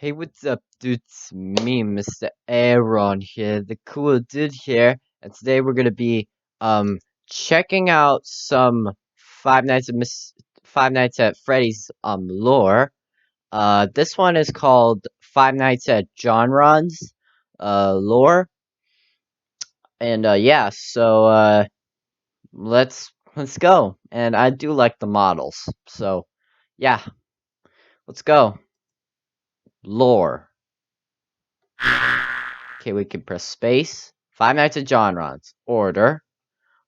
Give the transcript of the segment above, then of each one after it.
Hey, what's up, dude? It's me, Mr. Aaron here, the cool dude here, and today we're gonna be checking out some Five Nights at Freddy's lore. This one is called Five Nights at Jonrons lore, and yeah, so let's go. And I do like the models, so yeah, let's go. Lore. Okay, we can press space. Five Nights at Jonrons. Order.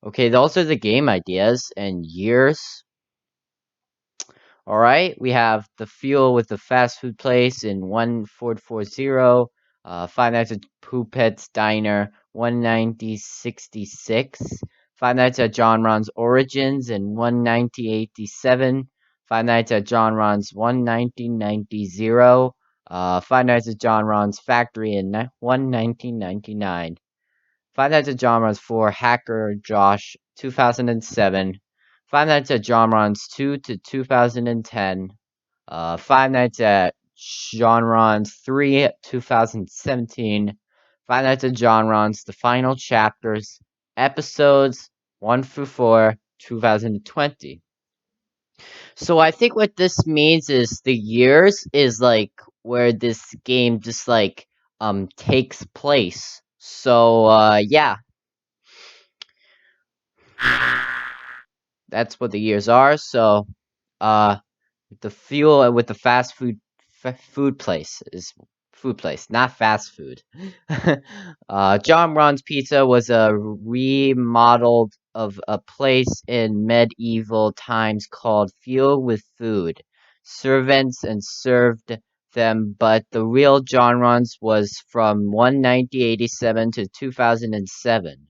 Okay, those are the game ideas and years. Alright, we have the fuel with the fast food place in 1440. Five Nights at Poopet's Diner, 19066. Five Nights at Jonron's Origins in 19087. Five Nights at Jonron's 11990. Five Nights at Jonron's Factory in 1999. Five Nights at Jonrons 4 Hacker Josh 2007. Five Nights at Jonrons 2 to 2010. Five Nights at Jonrons 3 2017. Five Nights at Jonrons The Final Chapters Episodes 1 through 4 2020. So I think what this means is the years is like where this game just like takes place. So yeah, that's what the years are. So uh the fuel with the fast food place is food place, not fast food. John Ron's Pizza was a remodeled of a place in medieval times called Fuel with Food. Servants and served them, but the real John Ron's was from 1987 to 2007.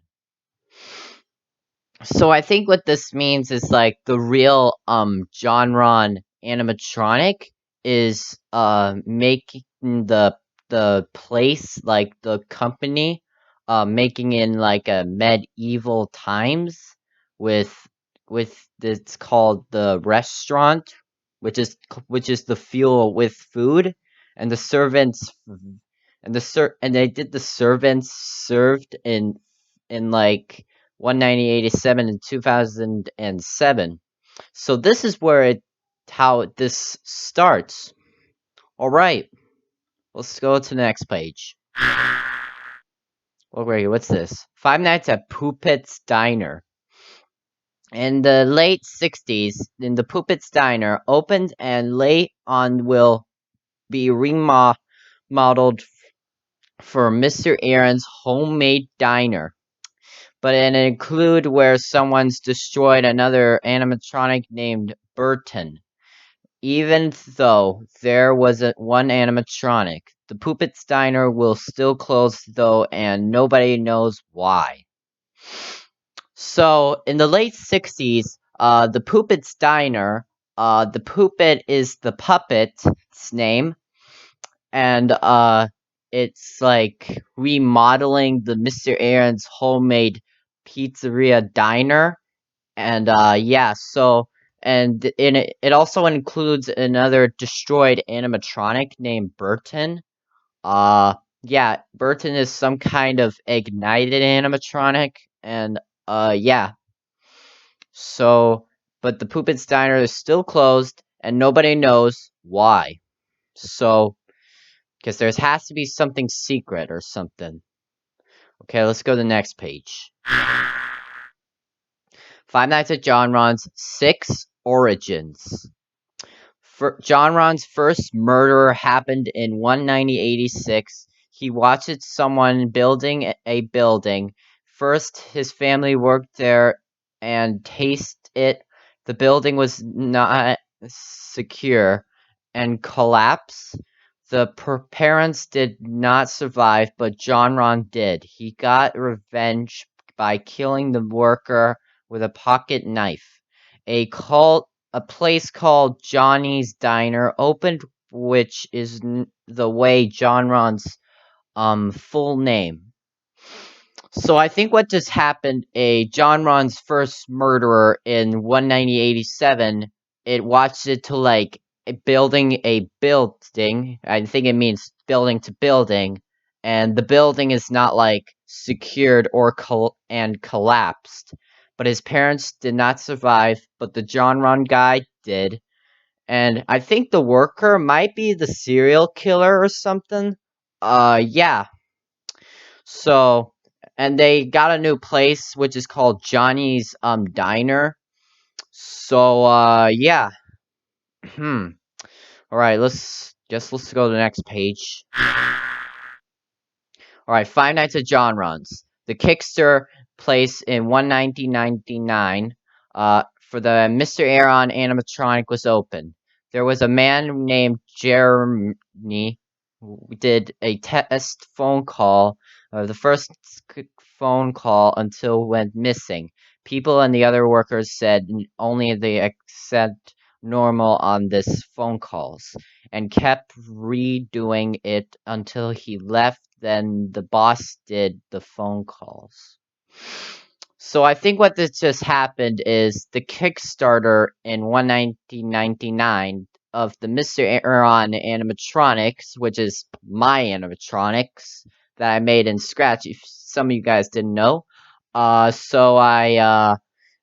So I think what this means is like the real genre animatronic is making the place, like the company making in like a medieval times with it's called the restaurant, which is the fuel with food, and the servants and they did the servants served in like 19087 and 2007. So this is where how this starts. All right, let's go to the next page. Okay, what's this? Five Nights at Poopet's Diner. In the late 60s, in the Poopet's Diner opened and late on will be remodeled for Mr. Aaron's homemade diner. But it include where someone's destroyed another animatronic named Burton. Even though there was one animatronic, the Puppet's Diner will still close though, and nobody knows why. So, in the late 60s, the Puppet's Diner, the Puppet is the puppet's name, and it's like remodeling the Mr. Aaron's homemade pizzeria diner, and yeah, so and in it also includes another destroyed animatronic named Burton. Yeah, Burton is some kind of ignited animatronic, and yeah, so but the Poopit's Diner is still closed, and nobody knows why. So because there has to be something secret or something. Okay, let's go to the next page. Five Nights at Jonron's 6 Origins. Jonron's first murder happened in 1986. He watched someone building a building. First, his family worked there and tasted it. The building was not secure and collapsed. The parents did not survive, but Jonron did. He got revenge by killing the worker with a pocket knife. A place called Johnny's Diner opened, which is the way Jonron's full name. So I think what just happened, Jonron's first murderer in 1987, it watched it to like building a building. I think it means building to building, and the building is not like secured or collapsed. But his parents did not survive, but the Jonron guy did. And I think the worker might be the serial killer or something. Yeah. So, and they got a new place which is called Johnny's Diner. So, yeah. Hmm. All right, let's go to the next page. All right, Five Nights at Jonrons. The Kickstarter place in 1999 for the Mr. Aaron animatronic was open. There was a man named Jeremy who did a test phone call, the first phone call until went missing. People and the other workers said only they accept normal on this phone calls and kept redoing it until he left. Then the boss did the phone calls. So I think what this just happened is the Kickstarter in 1999 of the Mr. Aaron animatronics, which is my animatronics that I made in Scratch. If some of you guys didn't know, so I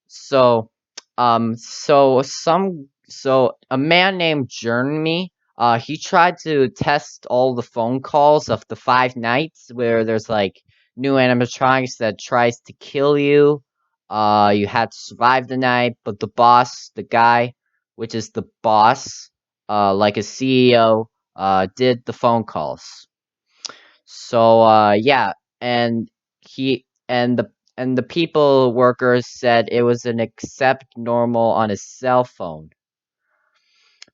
so, so a man named Jeremy, he tried to test all the phone calls of the Five Nights where there's like new animatronics that tries to kill you. You had to survive the night, but the boss, the guy, which is the boss, like a CEO, did the phone calls. So yeah, and he and the people workers said it was an accept normal on his cell phone.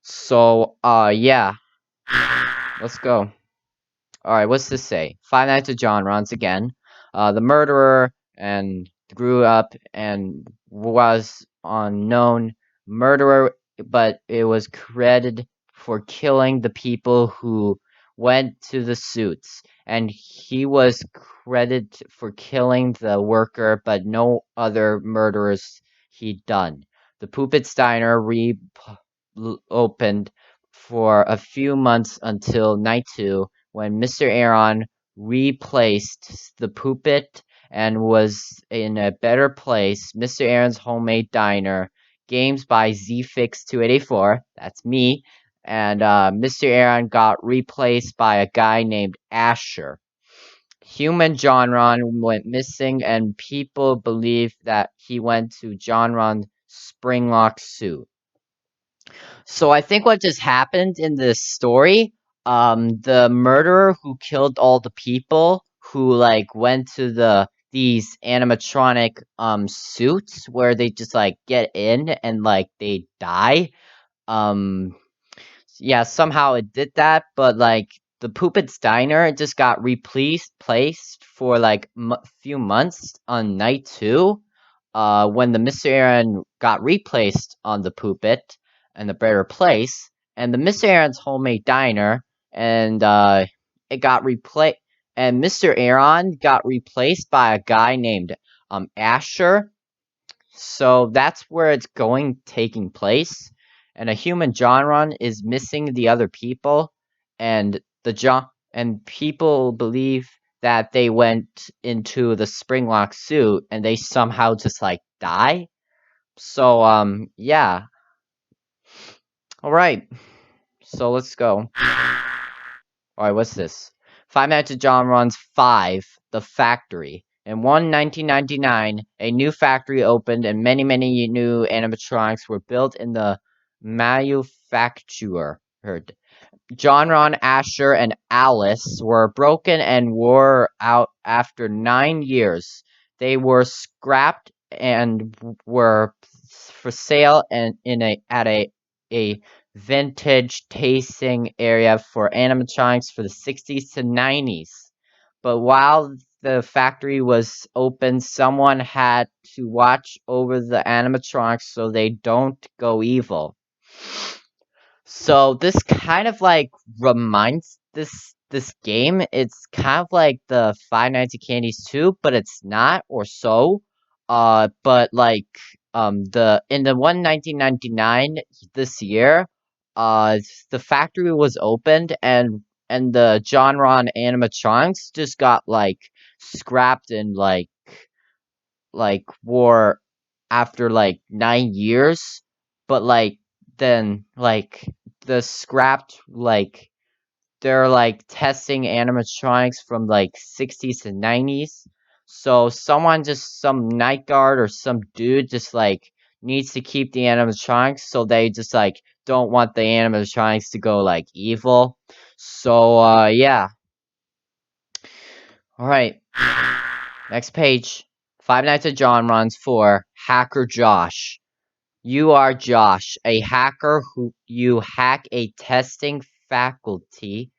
So yeah, let's go. All right, what's this say? Five Nights at Jonrons again. The murderer and grew up and was unknown murderer, but it was credited for killing the people who went to the suits, and he was credited for killing the worker, but no other murderers he done. The Puppet Steiner opened for a few months until night 2 when Mr. Aaron replaced the puppet and was in a better place. Mr. Aaron's Homemade Diner, games by ZFix284, that's me, and Mr. Aaron got replaced by a guy named Asher. Human Jonron went missing, and people believe that he went to Jonron's Springlock suit. So I think what just happened in this story, the murderer who killed all the people who like went to these animatronic suits where they just like get in and like they die. Um yeah, somehow it did that, but like the Puppet's Diner it just got replaced placed for like few months on night 2 when the Mr. Aaron got replaced on the Puppet and the better place, and the Mr. Aaron's Homemade Diner, and it got replaced, and Mr. Aaron got replaced by a guy named Asher. So that's where it's going taking place, and a human Jonron is missing the other people, and and people believe that they went into the Springlock suit and they somehow just like die. So yeah. All right. So let's go. All right, what's this? Five Nights at Jonron's 5, The Factory. In 1999, a new factory opened and many new animatronics were built in the manufacturer. Jonron, Asher, and Alice were broken and wore out after 9 years. They were scrapped and were for sale and in a vintage tasting area for animatronics for the 60s to 90s. But while the factory was open, someone had to watch over the animatronics so they don't go evil. So this kind of like reminds this game. It's kind of like the Five Nights at Candy's 2, but it's not or so. But like the in the 1999 this year, the factory was opened, and the Jonron animatronics just got like scrapped and war after like 9 years, but then the scrapped they're testing animatronics from 60s to 90s. So some night guard or some dude just needs to keep the animatronics, so they just don't want the animatronics to go evil. So yeah. All right. Next page. Five Nights at Jonrons 4 Hacker Josh. You are Josh, a hacker who you hack a testing faculty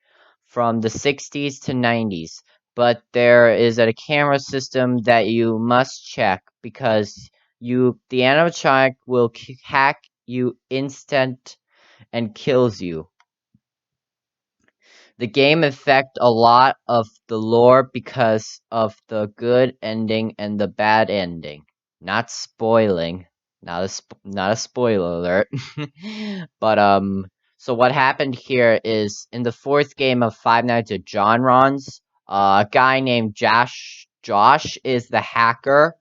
from the 60s to 90s, but there is a camera system that you must check because the animatronic will hack you instant and kills you. The game affect a lot of the lore because of the good ending and the bad ending. Not spoiling, not a spoiler alert. But so what happened here is in the fourth game of Five Nights at Jonrons, a guy named Josh is the hacker.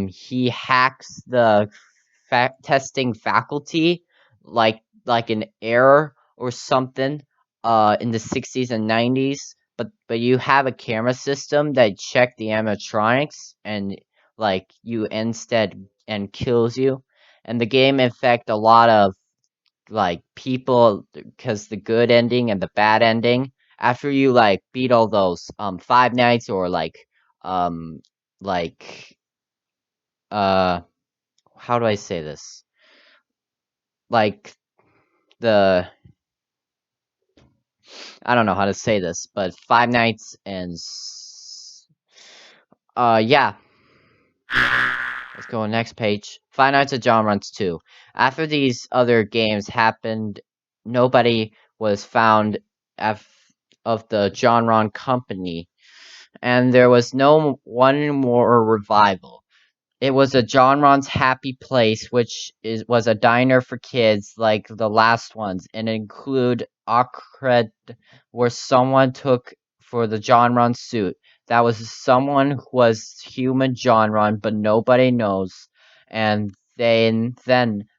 He hacks the testing faculty like an error or something in the 60s and 90s, but you have a camera system that check the animatronics and you instead and kills you. And the game infect a lot of people because the good ending and the bad ending. After you beat all those Five Nights or um like uh how do I say this? Like the I don't know how to say this, but Five Nights and yeah. Let's go on next page. Five Nights at Jonrons 2. After these other games happened, nobody was found af- of the Jonron company, and there was no one more revival. It was a Jonron's happy place, which was a diner for kids like the last ones, and include Akred, where someone took for the Jonron suit. That was someone who was human Jonron, but nobody knows. And then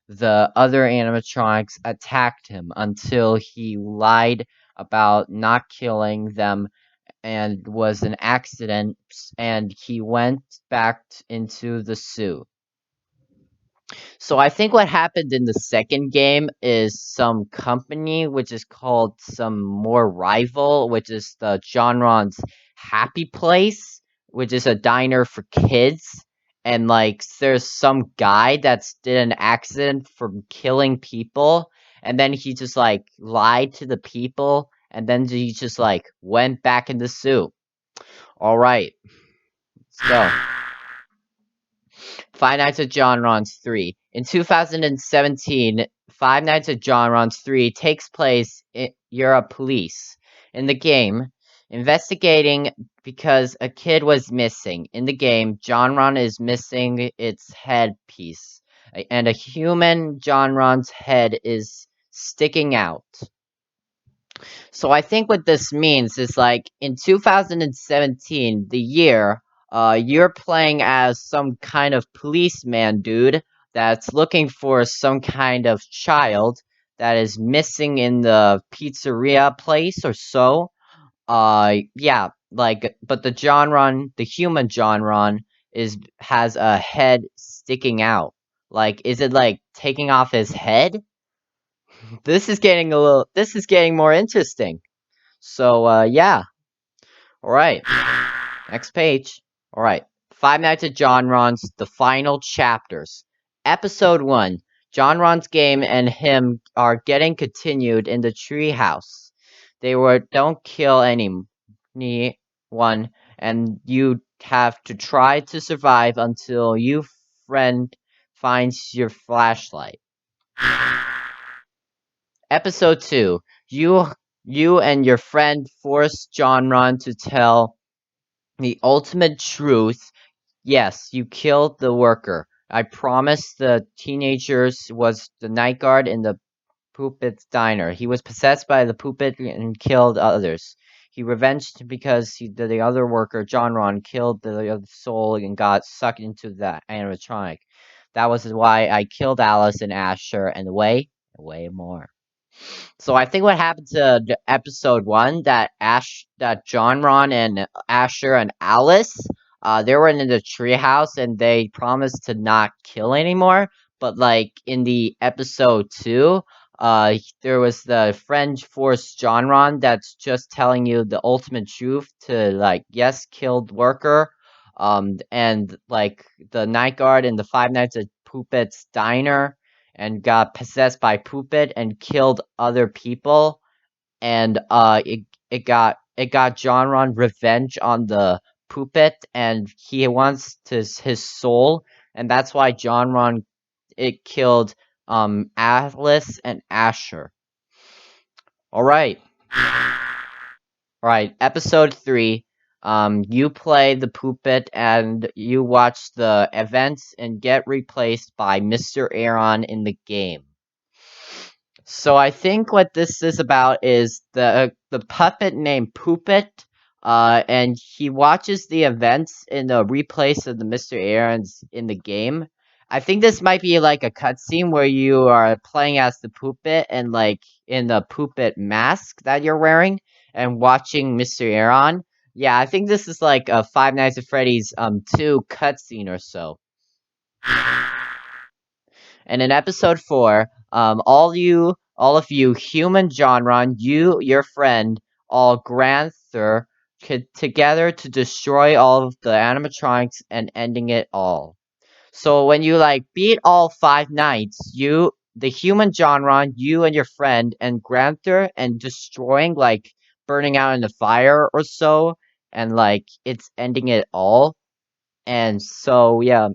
the other animatronics attacked him until he lied about not killing them and was an accident, and he went back into the suit. So I think what happened in the second game is some company which is called some more rival, which is the Jonron's Happy Place, which is a diner for kids. And there's some guy that's did an accident from killing people, and then he just lied to the people, and then he just went back in the suit. All right, let's go. Five Nights at Jonrons 3. In 2017, Five Nights at Jonrons 3 takes place you're a police. In the game, investigating because a kid was missing. In the game, Jonron is missing its headpiece, and a human Jonron's head is sticking out. So I think what this means is in 2017, the year, you're playing as some kind of policeman dude that's looking for some kind of child that is missing in the pizzeria place or so. Yeah, but the human Jonron has a head sticking out. Is it taking off his head? This is getting more interesting. So, yeah. Alright. Next page. Alright. Five Nights at Jonron's The Final Chapters. Episode 1. Jonron's game and him are getting continued in the treehouse. Don't kill anyone, and you have to try to survive until your friend finds your flashlight. Episode 2. You and your friend force Jonron to tell the ultimate truth. Yes, you killed the worker. I promise the teenagers was the night guard in the Poopet's diner. He was possessed by the Poopet and killed others. He revenged because the other worker, Jonron, killed the other soul and got sucked into the animatronic. That was why I killed Alice and Asher and way more. So I think what happened to episode 1, that John Ron and Asher and Alice, they were in the treehouse and they promised to not kill anymore. But like in the episode 2, there was the friend force John Ron that's just telling you the ultimate truth to like yes, killed worker. And like the night guard in the Five Nights at Poopet's diner and got possessed by Poopet and killed other people, and it got Jonron revenge on the Poopet, and he wants his soul, and that's why Jonron it killed Alice and Asher. All right, episode 3. You play the Poopet and you watch the events and get replaced by Mr. Aaron in the game. So I think what this is about is the puppet named Poopet, and he watches the events in the replays of the Mr. Aaron's in the game. I think this might be like a cutscene where you are playing as the Poopet and like in the Poopet mask that you're wearing and watching Mr. Aaron. Yeah, I think this is like a Five Nights at Freddy's 2 cutscene or so. And in episode 4, all of you, human Jonron, you, your friend, all Granther, together to destroy all of the animatronics and ending it all. So when you like beat all 5 nights, you, the human Jonron, you and your friend, and Granther, and destroying like burning out in the fire or so, and like it's ending it all. And so yeah.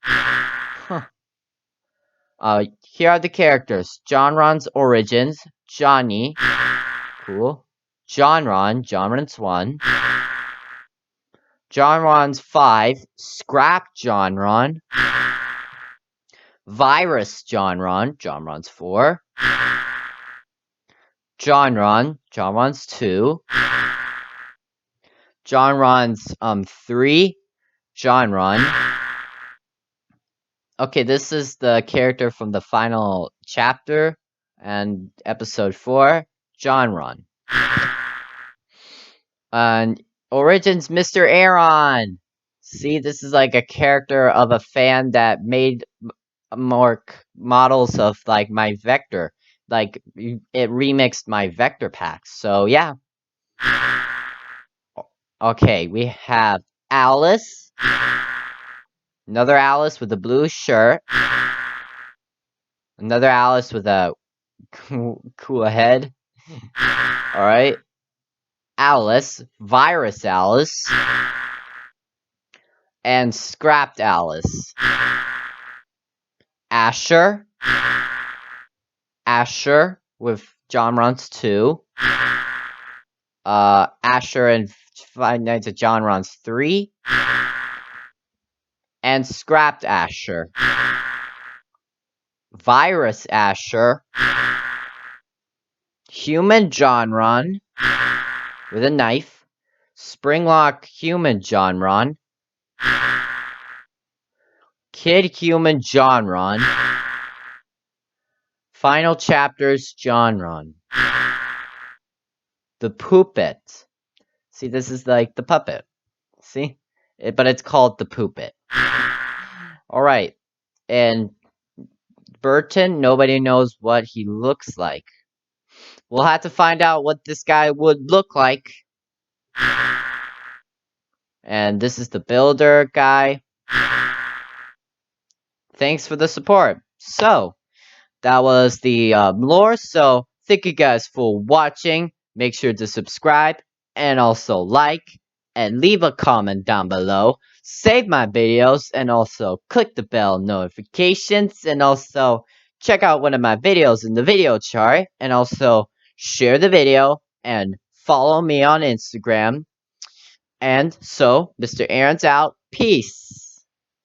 Huh. Here are the characters. Jonron's origins. Johnny. Cool. Jonrons 1. Jonrons 5. Scrap Jonron. Virus Jonrons 4. Jonrons 2. Jonrons 3. Jonron. Okay, this is the character from the final chapter and episode 4, Jonron. And origins Mr. Aaron. See, this is like a character of a fan that made more models of like my vector. Like it remixed my vector packs. So yeah. Okay, we have Alice. Another Alice with a blue shirt. Another Alice with a cool head. Alright. Alice. Virus Alice. And Scrapped Alice. Asher. Asher with Jonrons 2. Asher and Five Nights at Jonrons 3. And Scrapped Asher. Virus Asher. Human Jonron with a knife. Springlock Human Jonron. Kid Human Jonron. Final chapters Jonron. The Poopet. See, this is like the puppet. See? But it's called the Poopet. Alright. And Burton, nobody knows what he looks like. We'll have to find out what this guy would look like. And this is the builder guy. Thanks for the support. So, that was the lore. So, thank you guys for watching. Make sure to subscribe and also like and leave a comment down below. Save my videos and also click the bell notifications and also check out one of my videos in the video chart and also share the video and follow me on Instagram. And so, Mr. Aaron's out. Peace.